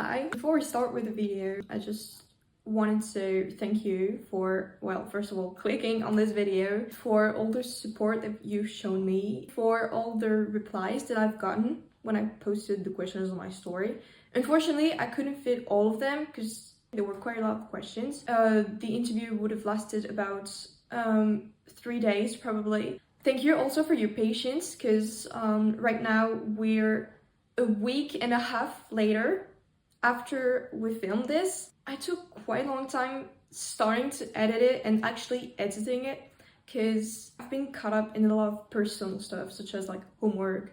Hi. Before we start with the video, I just wanted to thank you for, well, first of all, clicking on this video, for all the support that you've shown me, for all the replies that I've gotten when I posted the questions on my story. Unfortunately, I couldn't fit all of them because there were quite a lot of questions. The interview would have lasted about 3 days probably. Thank you also for your patience because right now we're a week and a half later after we filmed this. I took quite a long time starting to edit it and actually editing it because I've been caught up in a lot of personal stuff such as like homework,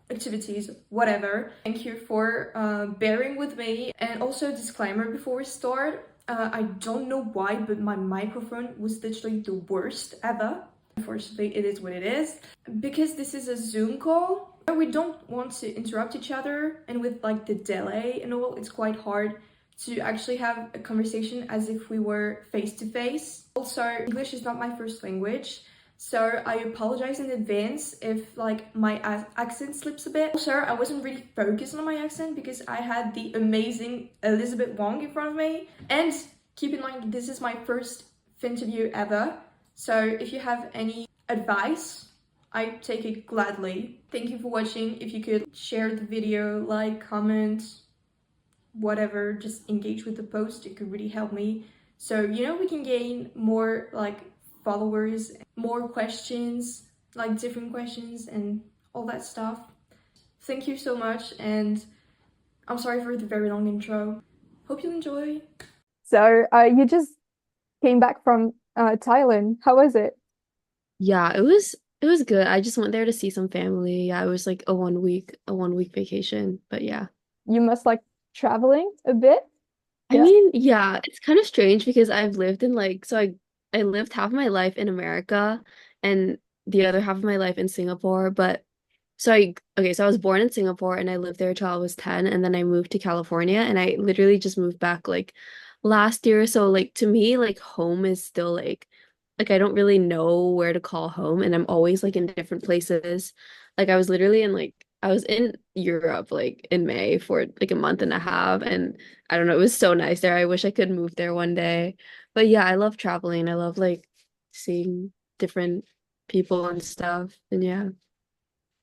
activities, whatever. Thank you for bearing with me. And also a disclaimer before we start, I don't know why, but my microphone was literally the worst ever. Unfortunately, it is what it is. Because this is a Zoom call, we don't want to interrupt each other, and with like the delay and all, it's quite hard to actually have a conversation as if we were face to face. Also, English is not my first language, so I apologize in advance if like my accent slips a bit. Also, I wasn't really focused on my accent because I had the amazing Elizabeth Wong in front of me. And keep in mind, this is my first FINTERVIEW ever, so if you have any advice, I take it gladly. Thank you for watching. If you could share the video, like, comment, whatever, just engage with the post, it could really help me. So, you know, we can gain more like followers, more questions, like different questions and all that stuff. Thank you so much, and I'm sorry for the very long intro. Hope you enjoy. So, you just came back from Thailand. How was it? Yeah, it was good. I just went there to see some family. Yeah, it was like a one week vacation. But yeah. You must like traveling a bit. I Yeah. mean, yeah, it's kind of strange because I've lived in like so I lived half of my life in America and the other half of my life in Singapore, but so I was born in Singapore and I lived there till I was 10 and then I moved to California and I literally just moved back like last year. So like to me like home is still like I don't really know where to call home and I'm always like in different places. Like I was in Europe like in May for like a month and a half and I don't know, it was so nice there. I wish I could move there one day. But yeah, I love traveling. I love like seeing different people and stuff. And yeah.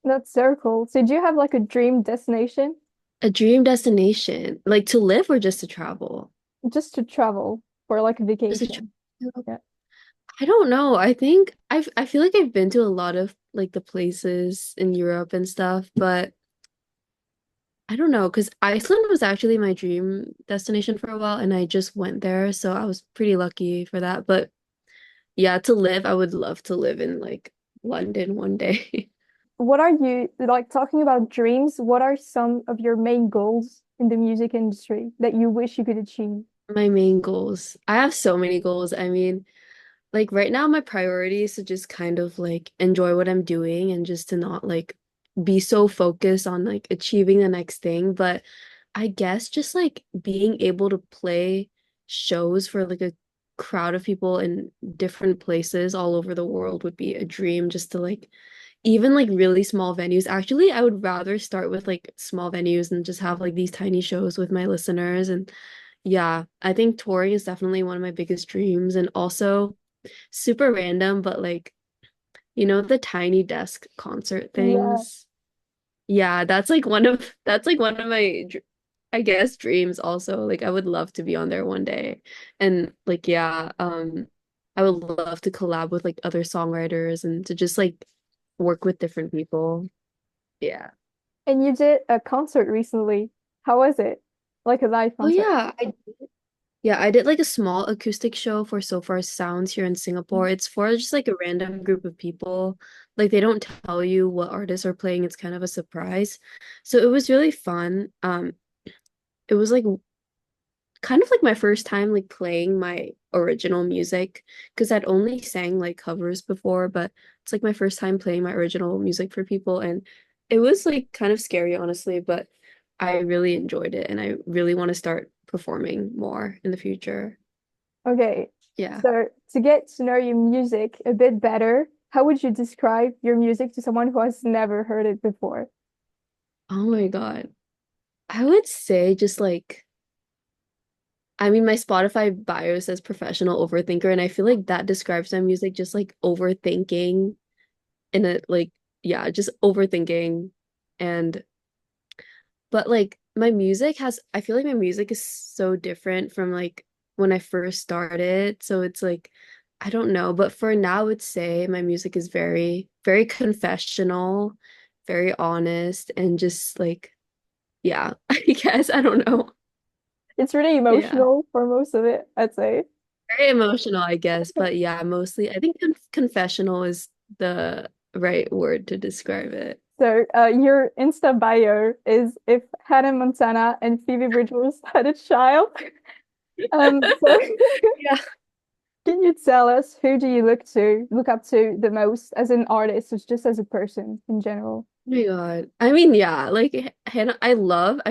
That's so cool. So, do you have like a dream destination A dream destination, like to live or just to travel? just to travel for like a Just to travel. vacation? Yeah. I don't know. I feel like I've been to a lot of like the places in Europe and stuff, but I don't know because Iceland was actually my dream destination for a while and I just went there, so I was pretty lucky for that. But yeah, to live, I would love to live in like London one day. What are you like talking about dreams? What are some of your main goals in the music industry that you wish you could achieve? My main goals. I have so many goals. I mean, like right now my priority is to just kind of like enjoy what I'm doing and just to not like be so focused on like achieving the next thing. But I guess just like being able to play shows for like a crowd of people in different places all over the world would be a dream just to like even like really small venues. Actually, I would rather start with like small venues and just have like these tiny shows with my listeners. And yeah, I think touring is definitely one of my biggest dreams. And also super random, but like, the tiny desk concert Yeah. things. Yeah, that's like one of my I guess dreams also. Like I would love to be on there one day. And like yeah, I would love to collab with like other songwriters and to just like work with different people. Yeah. And you did a concert recently. How was it? Like a live Oh concert? yeah, I did like a small acoustic show for So Far Sounds here in Singapore. It's for just like a random group of people. Like they don't tell you what artists are playing. It's kind of a surprise. So it was really fun. It was like kind of like my first time like playing my original music because I'd only sang like covers before, but it's like my first time playing my original music for people and it was like kind of scary honestly, but I really enjoyed it and I really want to start performing more in the future. Okay. Yeah. So, to get to know your music a bit better, how would you describe your music to someone who has never heard it before? Oh my God. I would say just like I mean my Spotify bio says professional overthinker and I feel like that describes my music just like overthinking in a like yeah, just overthinking and but like my music has I feel like my music is so different from like when I first started. So it's like I don't know, but for now I would say my music is very, very confessional, very honest, and just like yeah, I guess I don't know. It's really Yeah. emotional for most of it, I'd say. Very emotional, I guess, but yeah, mostly I think confessional is the right word to describe it. So, your Insta bio is if Hannah Montana and Phoebe Bridgers had a child. So Yeah. can you tell us who do you look up to the most as an artist or just as a person in general? Oh my God. I mean, yeah, like Hannah, I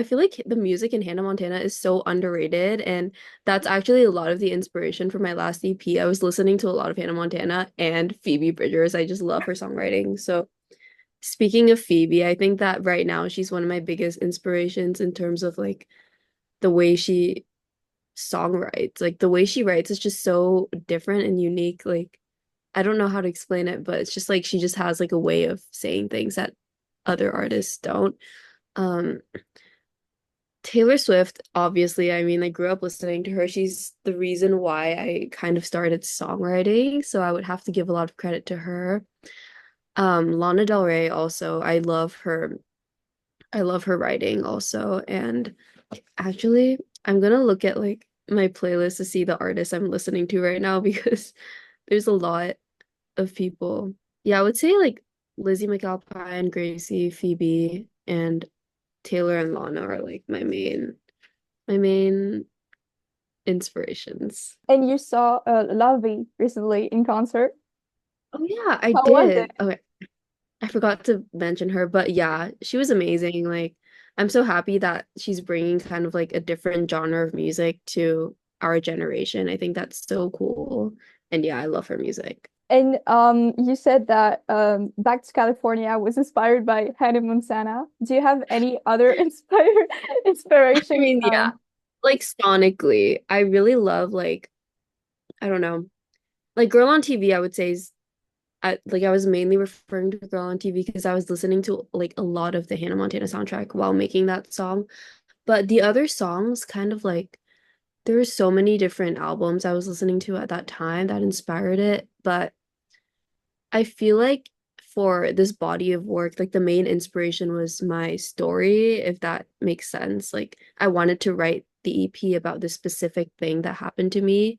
feel like the music in Hannah Montana is so underrated. And that's actually a lot of the inspiration for my last EP. I was listening to a lot of Hannah Montana and Phoebe Bridgers. I just love her songwriting. So, speaking of Phoebe, I think that right now she's one of my biggest inspirations in terms of like the way she songwrites. Like, the way she writes is just so different and unique. Like, I don't know how to explain it, but it's just like she just has like a way of saying things that other artists don't. Um, Taylor Swift, obviously, I mean, I grew up listening to her. She's the reason why I kind of started songwriting, so I would have to give a lot of credit to her. Lana Del Rey also, I love her writing also. And actually, I'm gonna look at like my playlist to see the artists I'm listening to right now because there's a lot of people. Yeah, I would say like Lizzie McAlpine, Gracie, Phoebe, and Taylor and Lana are like my main inspirations. And you saw Lovey recently in concert. Oh yeah, I How was did. it? Okay, I forgot to mention her, but yeah, she was amazing. Like I'm so happy that she's bringing kind of like a different genre of music to our generation. I think that's so cool. And yeah, I love her music. And you said that Back to California was inspired by Hannah Montana. Do you have any other I inspirations? mean, yeah, like sonically, I really love like I don't know, like Girl on TV. I would say is I was mainly referring to Girl on TV because I was listening to like a lot of the Hannah Montana soundtrack while making that song. But the other songs kind of like there were so many different albums I was listening to at that time that inspired it. But I feel like for this body of work, like the main inspiration was my story, if that makes sense. Like I wanted to write the EP about this specific thing that happened to me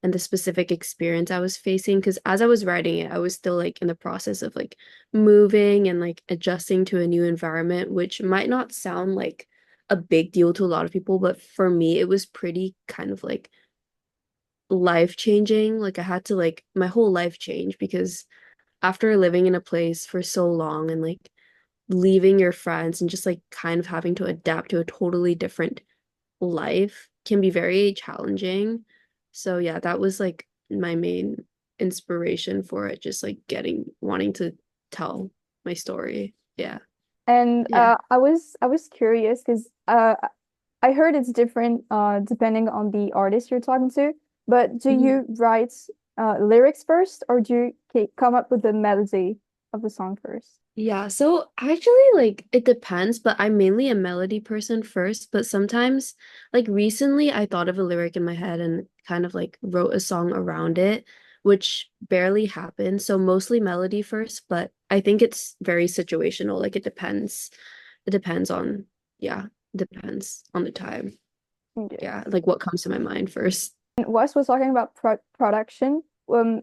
and the specific experience I was facing. Because as I was writing it, I was still like in the process of like moving and like adjusting to a new environment, which might not sound like a big deal to a lot of people, but for me, it was pretty kind of like life changing. Like I had to like my whole life change because after living in a place for so long and like leaving your friends and just like kind of having to adapt to a totally different life can be very challenging. So yeah, that was like my main inspiration for it, just like wanting to tell my story. Yeah. And Yeah. I was curious because I heard it's different depending on the artist you're talking to. But do Mhm. you write lyrics first, or do you come up with the melody of the song first? Yeah, so actually like it depends, but I'm mainly a melody person first, but sometimes like recently I thought of a lyric in my head and kind of like wrote a song around it, which barely happened. So mostly melody first, but I think it's very situational. Like it depends. It depends on yeah, depends on the time. Okay. Yeah, like what comes to my mind first. And Wes was talking about production.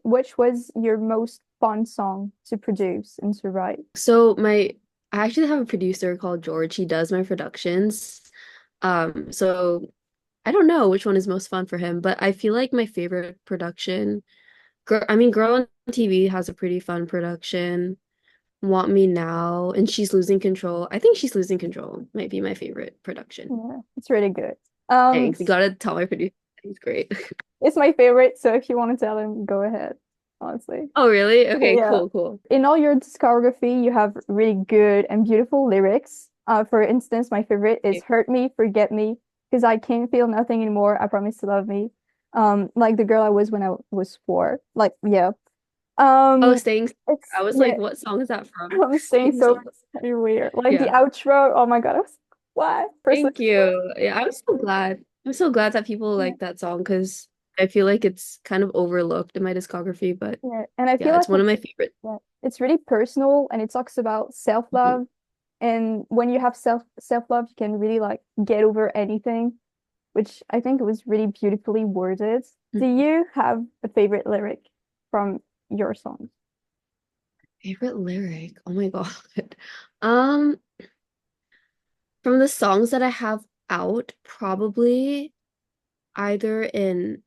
Which was your most fun song to produce and to write? So I actually have a producer called George. He does my productions. So I don't know which one is most fun for him, but I feel like my favorite production, Girl on TV has a pretty fun production. Want Me Now, and She's Losing Control. I think She's Losing Control might be my favorite production. Yeah, it's really good. Thanks. You gotta tell my producer. He's great. It's my favorite, so if you want to tell him, go ahead, honestly. Oh, really? Okay, Yeah. cool, cool. In all your discography, you have really good and beautiful lyrics. For instance, my favorite is Hurt Me, Forget Me, because I can't feel nothing anymore. I promise to love me. Like the girl I was when I was 4. Like, yeah. Oh, Um, Staying. it's I was yeah, like, what song is that from? I'm saying Staying so Silver. weird. Like the Yeah. outro, oh my God, I was why? Personally, Thank you. Yeah, I'm so glad. I'm so glad that people yeah, like that song because I feel like it's kind of overlooked in my discography, but yeah. And I feel yeah, like it's one of my favorite. it's really personal and it talks about Mhm. self-love. And when you have self-love, you can really like get over anything, which I think was really beautifully worded. Do you have a favorite lyric from your song? Favorite lyric? Oh my God. Um, from the songs that I have out, probably either in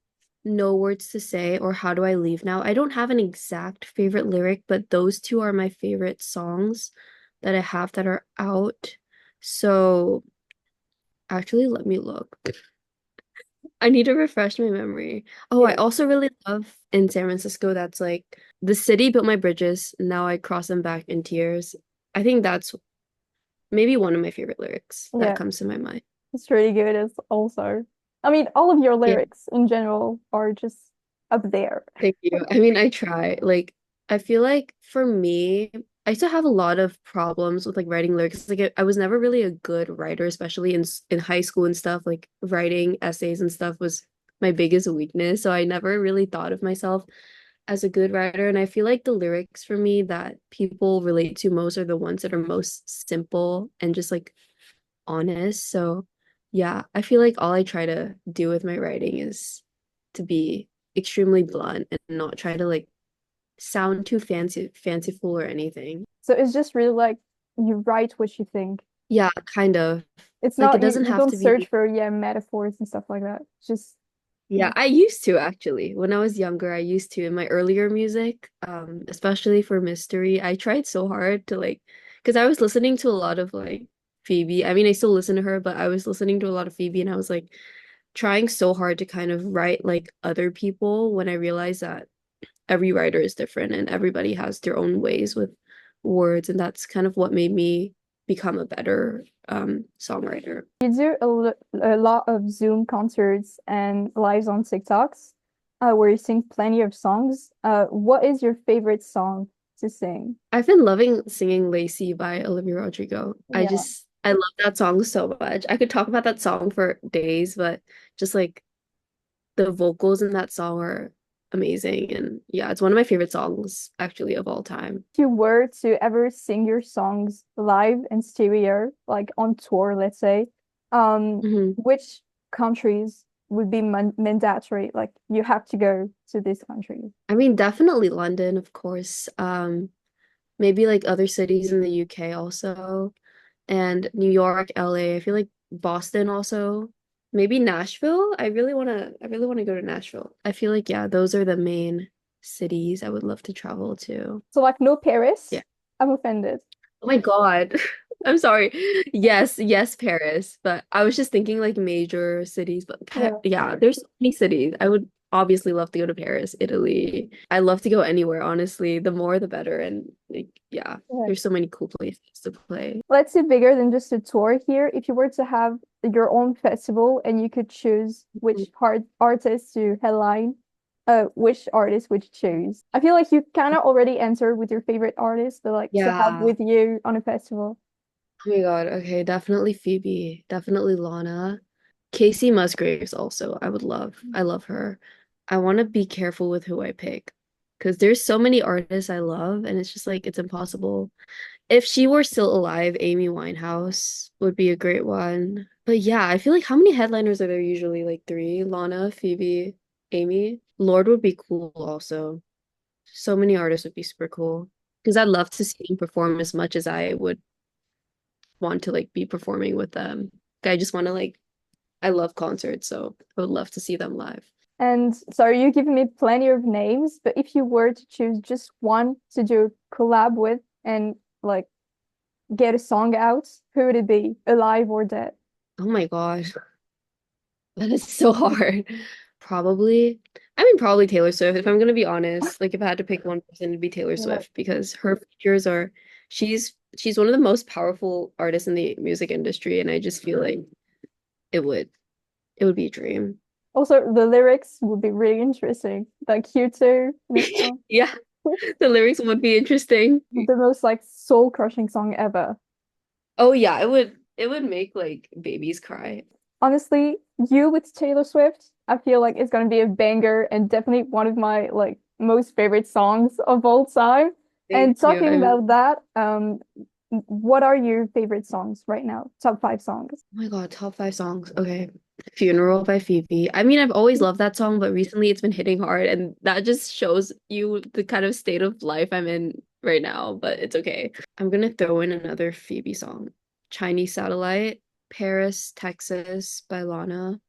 No Words to Say or How Do I Leave Now. I don't have an exact favorite lyric, but those two are my favorite songs that I have that are out. So actually, let me look. I need to refresh my memory. Oh, I Yeah. also really love in San Francisco that's like the city built my bridges, now I cross them back in tears. I think that's maybe one of my favorite lyrics that Yeah, comes to my mind. it's really good as also. I mean, all of your Yeah, lyrics in general are just up there. thank you. I mean, I try. Like, I feel like for me, I used to have a lot of problems with like writing lyrics. Like, I was never really a good writer, especially in high school and stuff. Like, writing essays and stuff was my biggest weakness. So I never really thought of myself as a good writer. And I feel like the lyrics for me that people relate to most are the ones that are most simple and just like honest. So yeah, I feel like all I try to do with my writing is to be extremely blunt and not try to like sound too fanciful or anything. So it's just really like you write what you think. Yeah, kind of. It's Like it not doesn't you have don't to search be. for metaphors and stuff like that. It's just Yeah, yeah. I used to actually. When I was younger, I used to in my earlier music, especially for mystery. I tried so hard to like, because I was listening to a lot of like Phoebe. I mean, I still listen to her, but I was listening to a lot of Phoebe and I was like trying so hard to kind of write like other people when I realized that every writer is different and everybody has their own ways with words, and that's kind of what made me become a better songwriter. You do a lot of Zoom concerts and lives on TikToks, where you sing plenty of songs. What is your favorite song to sing? I've been loving singing Lacey by Olivia Rodrigo. Yeah, I love that song so much. I could talk about that song for days, but just like the vocals in that song are amazing. And yeah, it's one of my favorite songs actually of all time. if you were to ever sing your songs live in stereo, like on tour, let's say, Mhm. which countries would be mandatory? Like you have to go to this country. I mean, definitely London, of course. Maybe like other cities in the UK also, and New York, LA. I feel like Boston also. Maybe Nashville. I really want to go to Nashville. I feel like yeah, those are the main cities I would love to travel to. So like no Paris. Yeah. I'm offended. Oh my God. I'm sorry. Yes, yes, Paris. But I was just thinking like major cities, but Yeah. yeah, there's so many cities. I would obviously love to go to Paris, Italy. I love to go anywhere, honestly. The more the better. And like, yeah, Yeah. there's so many cool places to play. Let's say bigger than just a tour here. If you were to have your own festival and you could choose which artist to headline, which artist would you choose? I feel like you kind of already answered with your favorite artist, but like to have Yeah. with you on a festival. Oh my God. Okay, definitely Phoebe. Definitely Lana. Casey Musgraves also. I love her. I want to be careful with who I pick because there's so many artists I love and it's just like it's impossible. If she were still alive, Amy Winehouse would be a great one. But yeah, I feel like how many headliners are there usually? Like three? Lana, Phoebe, Amy. Lord would be cool also. So many artists would be super cool. Because I'd love to see them perform as much as I would want to like be performing with them. I just want to like I love concerts, so I would love to see them live. And so you giving me plenty of names, but if you were to choose just one to do a collab with and like get a song out, who would it be, alive or dead? Oh my gosh, that is so hard. Probably, I mean, probably Taylor Swift. If I'm gonna be honest, like if I had to pick one person, it'd be Taylor Yeah. Swift because her features are she's one of the most powerful artists in the music industry, and I just feel like it would it would be a dream. Also, the lyrics would be really interesting. Like you two, Yeah, the lyrics would be interesting. the most like soul crushing song ever. Oh yeah, it would make like babies cry. Honestly, you with Taylor Swift, I feel like it's gonna be a banger and definitely one of my like most favorite songs of all time. Thank And you. talking about that, what are your favorite songs right now? Top five songs. Oh my God, top five songs. Okay. Funeral by Phoebe. I mean, I've always loved that song, but recently it's been hitting hard, and that just shows you the kind of state of life I'm in right now, but it's okay. I'm gonna throw in another Phoebe song. Chinese Satellite, Paris, Texas by Lana.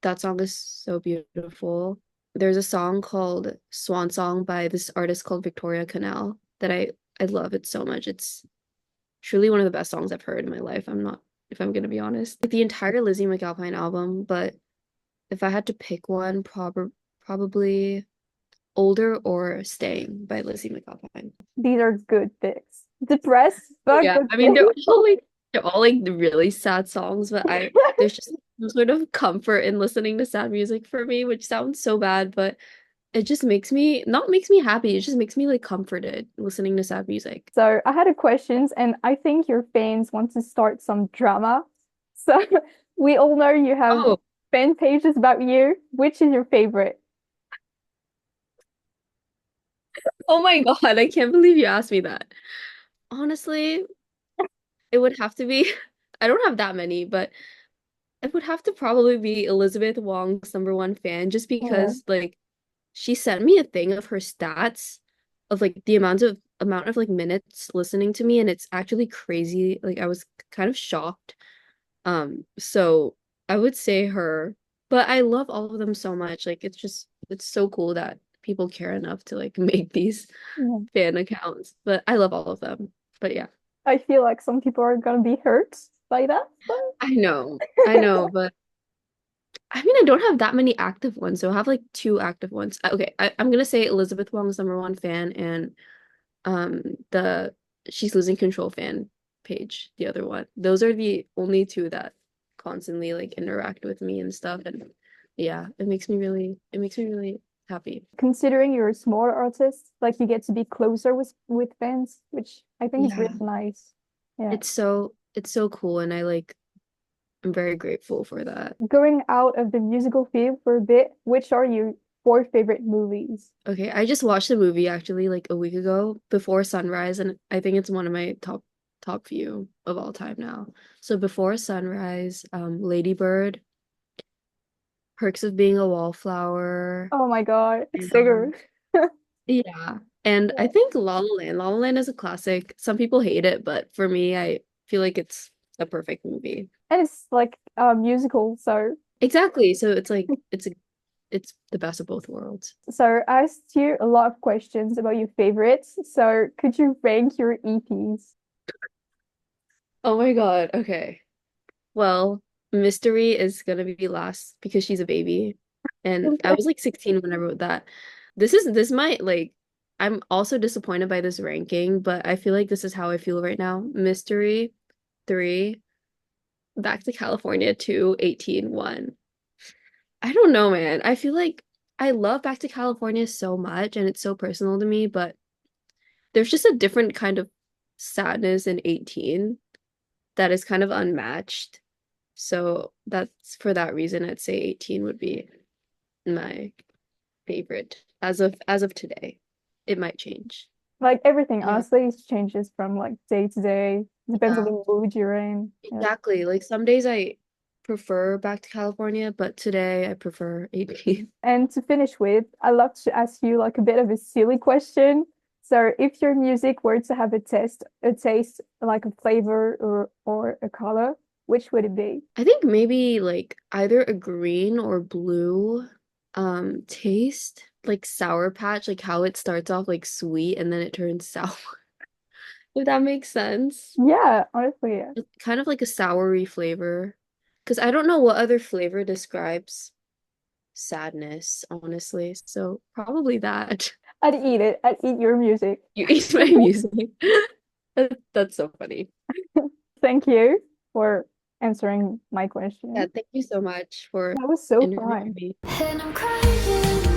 That song is so beautiful. There's a song called Swan Song by this artist called Victoria Canal that I love it so much. It's truly one of the best songs I've heard in my life. If I'm gonna be honest. Like the entire Lizzie McAlpine album, but if I had to pick one, probably Older or Staying by Lizzie McAlpine. These are good picks. Depressed, but Yeah, good I mean they're picks. all like really sad songs, but there's just some sort of comfort in listening to sad music for me, which sounds so bad, but it just makes me not makes me happy. It just makes me like comforted listening to sad music. So I had a questions, and I think your fans want to start some drama. So we all know you have Oh, fan pages about you. Which is your favorite? oh my God, I can't believe you asked me that. Honestly, it would have to be I don't have that many, but it would have to probably be Elizabeth Wong's number one fan just Yeah. because like she sent me a thing of her stats of like the amount of like minutes listening to me, and it's actually crazy. Like I was kind of shocked. So I would say her, but I love all of them so much. Like it's so cool that people care enough to like make these Yeah. fan accounts. But I love all of them. But yeah, I feel like some people are gonna be hurt by that, I but know, but I mean, I don't have that many active ones, so I have like two active ones. Okay, I'm gonna say Elizabeth Wong's number one fan and the She's Losing Control fan page, the other one. Those are the only two that constantly like interact with me and stuff. And yeah, it makes me really happy. considering you're a smaller artist, like you get to be closer with fans, which I think is really Yeah. nice. Yeah. It's so cool, and I'm very grateful for that. Going out of the musical field for a bit, which are your four favorite movies? Okay, I just watched the movie actually like a week ago, Before Sunrise, and I think it's one of my top few of all time now. So Before Sunrise, Lady Bird, Perks of Being a Wallflower, Oh my God, it's so and good. yeah, and I think La La Land. La La Land is a classic. Some people hate it, but for me, I feel like it's a perfect movie. And it's like a musical, so Exactly. So it's like it's the best of both worlds. I asked you a lot of questions about your favorites. So could you rank your EPs? Oh my God. Okay. Well, Mystery is gonna be last because she's a baby. And I was like 16 when I wrote that. This might like I'm also disappointed by this ranking, but I feel like this is how I feel right now. Mystery 3, Back to California 2, 18, 1. I don't know, man. I feel like I love Back to California so much and it's so personal to me, but there's just a different kind of sadness in 18 that is kind of unmatched. So that's for that reason I'd say 18 would be my favorite as of today. It might change. Like everything, Yeah. honestly, changes from like day to day. Depends on Yeah, the mood you're in. Yeah. exactly. Like some days I prefer Back to California, but today I prefer 18. And to finish with, I'd love to ask you like a bit of a silly question. So if your music were to have a taste like a flavor or a color, which would it be? I think maybe like either a green or blue taste, like Sour Patch, like how it starts off like sweet and then it turns sour. If that makes sense. Yeah, honestly, yeah. It's kind of like a soury flavor. Because I don't know what other flavor describes sadness, honestly. So probably that. I'd eat it. I'd eat your music. You eat my music. That's so funny. Thank you for answering my Yeah, question. thank you so much for That was so interviewing fun. me. And I'm crying